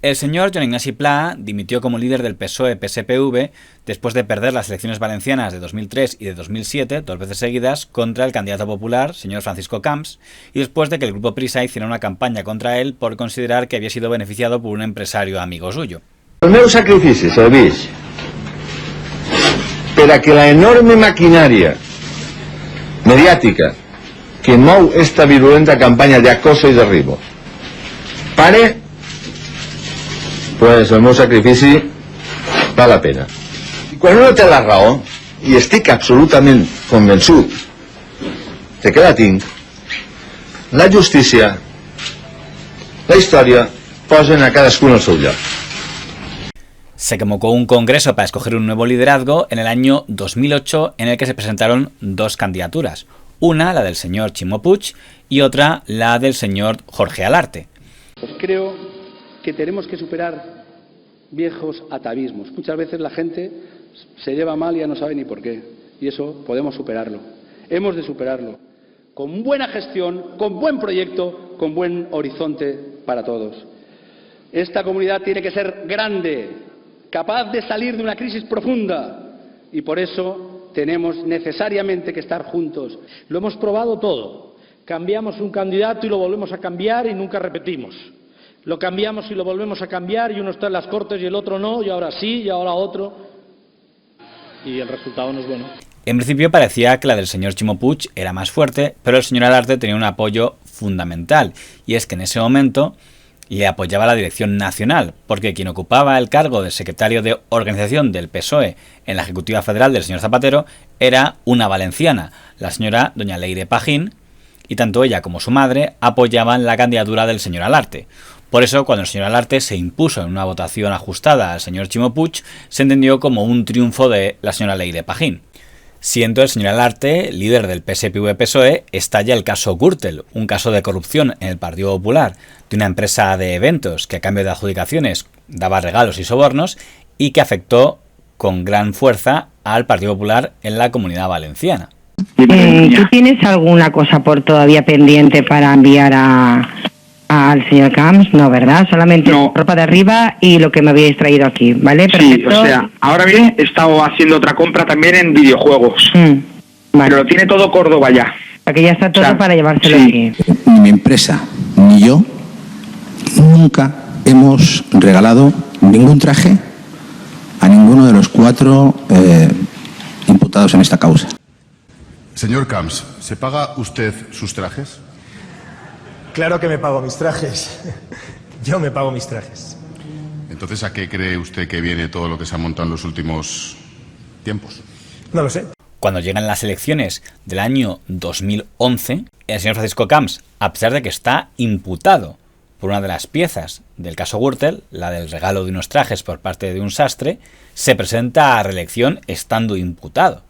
El señor Joan Ignasi Pla dimitió como líder del PSOE-PSPV después de perder las elecciones valencianas de 2003 y de 2007, 2 veces seguidas, contra el candidato popular, señor Francisco Camps, y después de que el grupo Prisa hiciera una campaña contra él por considerar que había sido beneficiado por un empresario amigo suyo. El meu sacrifici serveix per a que la enorme maquinària mediàtica que mou esta virulenta campanya de acoso i derribo pare, pues el meu sacrifici val la pena. I quan uno té la raó, i estic absolutament convençut de que la tinc, la justícia, la història posen a cadascú en el seu lloc. Se convocó un congreso para escoger un nuevo liderazgo en el año 2008 en el que se presentaron 2 candidaturas. Una, la del señor Ximo Puig, y otra, la del señor Jorge Alarte. Pues creo que tenemos que superar viejos atavismos. Muchas veces la gente se lleva mal y ya no sabe ni por qué. Y eso podemos superarlo. Hemos de superarlo. Con buena gestión, con buen proyecto, con buen horizonte para todos. Esta comunidad tiene que ser grande, capaz de salir de una crisis profunda. Y por eso tenemos necesariamente que estar juntos. Lo hemos probado todo. Cambiamos un candidato y lo volvemos a cambiar y nunca repetimos. Lo cambiamos y lo volvemos a cambiar y uno está en las Cortes y el otro no, y ahora sí, y ahora otro. Y el resultado no es bueno. En principio parecía que la del señor Ximo Puig era más fuerte, pero el señor Alarte tenía un apoyo fundamental, y es que en ese momento le apoyaba la dirección nacional, porque quien ocupaba el cargo de secretario de organización del PSOE en la Ejecutiva Federal del señor Zapatero era una valenciana, la señora doña Leire Pagín, y tanto ella como su madre apoyaban la candidatura del señor Alarte. Por eso, cuando el señor Alarte se impuso en una votación ajustada al señor Ximo Puig, se entendió como un triunfo de la señora Leire Pagín. Siendo el señor Alarte, líder del PSPV-PSOE, estalla el caso Gürtel, un caso de corrupción en el Partido Popular de una empresa de eventos que a cambio de adjudicaciones daba regalos y sobornos y que afectó con gran fuerza al Partido Popular en la Comunidad Valenciana. ¿Tú tienes alguna cosa por todavía pendiente para enviar al señor Camps? No, ¿verdad? Solamente no. Ropa de arriba y lo que me habíais traído aquí, ¿vale? Perfecto. Sí, o sea, ahora bien, he estado haciendo otra compra también en videojuegos. Vale. Pero lo tiene todo Córdoba ya. Aquí ya está todo, o sea, para llevárselo aquí. Ni mi empresa, ni yo, nunca hemos regalado ningún traje a ninguno de los 4 imputados en esta causa. Señor Camps, ¿se paga usted sus trajes? Claro que me pago mis trajes. Yo me pago mis trajes. Entonces, ¿a qué cree usted que viene todo lo que se ha montado en los últimos tiempos? No lo sé. Cuando llegan las elecciones del año 2011, el señor Francisco Camps, a pesar de que está imputado por una de las piezas del caso Gürtel, la del regalo de unos trajes por parte de un sastre, se presenta a reelección estando imputado.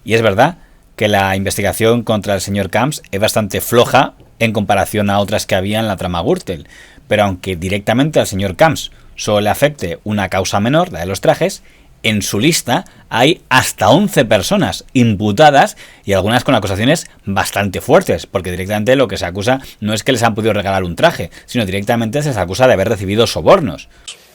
Y es verdad que la investigación contra el señor Camps es bastante floja en comparación a otras que había en la trama Gürtel, pero aunque directamente al señor Camps solo le afecte una causa menor, la de los trajes, en su lista hay hasta 11 personas imputadas y algunas con acusaciones bastante fuertes, porque directamente lo que se acusa no es que les han podido regalar un traje, sino directamente se les acusa de haber recibido sobornos.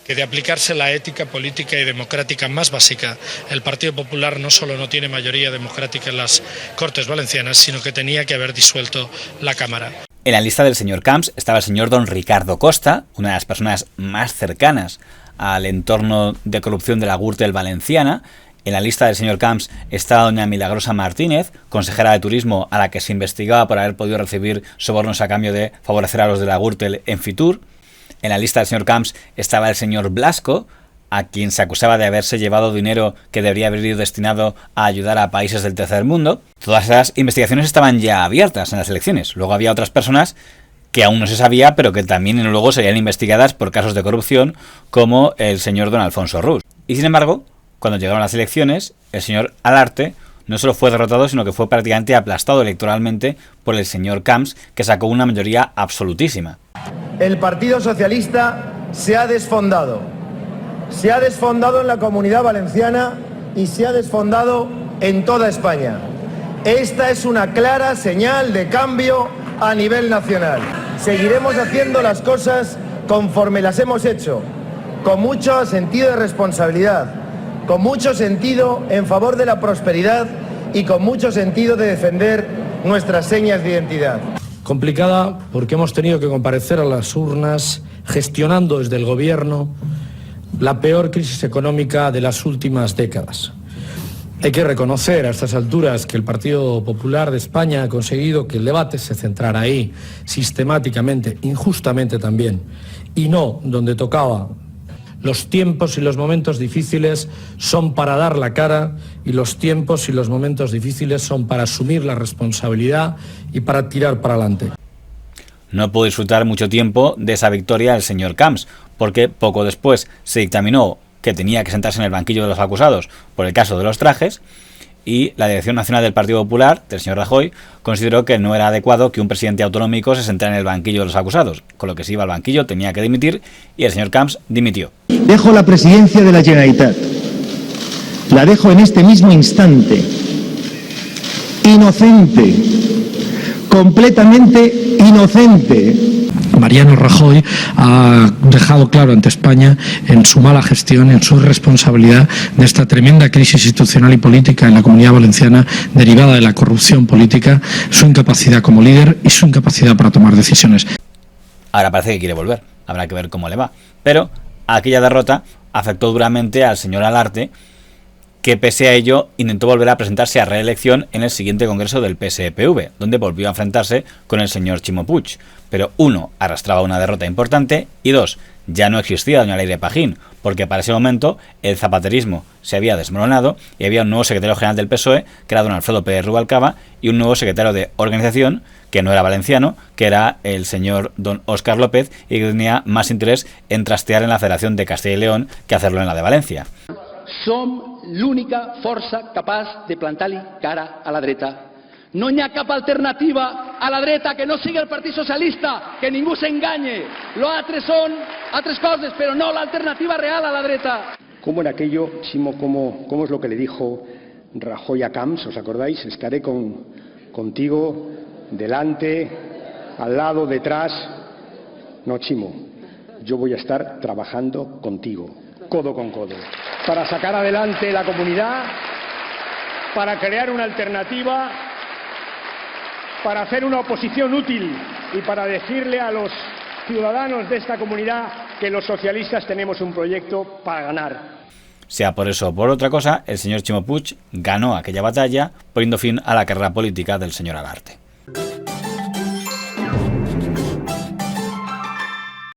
Que de aplicarse la ética política y democrática más básica, el Partido Popular no solo no tiene mayoría democrática en las Cortes Valencianas, sino que tenía que haber disuelto la Cámara. En la lista del señor Camps estaba el señor don Ricardo Costa, una de las personas más cercanas al entorno de corrupción de la Gürtel valenciana. En la lista del señor Camps estaba doña Milagrosa Martínez, consejera de Turismo, a la que se investigaba por haber podido recibir sobornos a cambio de favorecer a los de la Gürtel en Fitur. En la lista del señor Camps estaba el señor Blasco, a quien se acusaba de haberse llevado dinero que debería haber ido destinado a ayudar a países del tercer mundo. Todas esas investigaciones estaban ya abiertas en las elecciones. Luego había otras personas que aún no se sabía, pero que también luego serían investigadas por casos de corrupción, como el señor don Alfonso Rus. Y sin embargo, cuando llegaron las elecciones, el señor Alarte no solo fue derrotado, sino que fue prácticamente aplastado electoralmente por el señor Camps, que sacó una mayoría absolutísima. El Partido Socialista se ha desfondado. Se ha desfondado en la Comunidad Valenciana y se ha desfondado en toda España. Esta es una clara señal de cambio a nivel nacional. Seguiremos haciendo las cosas conforme las hemos hecho, con mucho sentido de responsabilidad, con mucho sentido en favor de la prosperidad y con mucho sentido de defender nuestras señas de identidad. Complicada porque hemos tenido que comparecer a las urnas gestionando desde el Gobierno la peor crisis económica de las últimas décadas. Hay que reconocer a estas alturas que el Partido Popular de España ha conseguido que el debate se centrara ahí, sistemáticamente, injustamente también, y no donde tocaba. Los tiempos y los momentos difíciles son para dar la cara y los tiempos y los momentos difíciles son para asumir la responsabilidad y para tirar para adelante. No pudo disfrutar mucho tiempo de esa victoria el señor Camps, porque poco después se dictaminó que tenía que sentarse en el banquillo de los acusados por el caso de los trajes, y la Dirección Nacional del Partido Popular, del señor Rajoy, consideró que no era adecuado que un presidente autonómico se sentara en el banquillo de los acusados, con lo que si iba al banquillo tenía que dimitir, y el señor Camps dimitió. Dejo la presidencia de la Generalitat. La dejo en este mismo instante. Inocente. Completamente inocente. Mariano Rajoy ha dejado claro ante España en su mala gestión, en su irresponsabilidad de esta tremenda crisis institucional y política en la Comunidad Valenciana derivada de la corrupción política, su incapacidad como líder y su incapacidad para tomar decisiones. Ahora parece que quiere volver, habrá que ver cómo le va. Pero aquella derrota afectó duramente al señor Alarte, que pese a ello intentó volver a presentarse a reelección en el siguiente congreso del PSPV, donde volvió a enfrentarse con el señor Ximo Puig. Pero uno, arrastraba una derrota importante, y dos, ya no existía doña Leire Pajín, porque para ese momento el zapaterismo se había desmoronado y había un nuevo secretario general del PSOE, que era don Alfredo Pérez Rubalcaba, y un nuevo secretario de organización, que no era valenciano, que era el señor don Óscar López, y que tenía más interés en trastear en la Federación de Castilla y León que hacerlo en la de Valencia. Som l'única força capaç de plantar-li cara a la dreta. No hi ha cap alternativa a la dreta que no sigui el Partit Socialista, que ningú s'enganye. Lo altres són altres coses, però no l'alternativa real a la dreta. ¿Cómo era aquello, Ximo, cómo es lo que le dijo Rajoy a Camps? ¿Os acordáis? Estaré contigo, delante, al lado, detrás. No, Ximo, yo voy a estar trabajando contigo, codo con codo, para sacar adelante la comunidad, para crear una alternativa, para hacer una oposición útil y para decirle a los ciudadanos de esta comunidad que los socialistas tenemos un proyecto para ganar. Sea por eso o por otra cosa, el señor Ximo Puig ganó aquella batalla, poniendo fin a la carrera política del señor Alarte.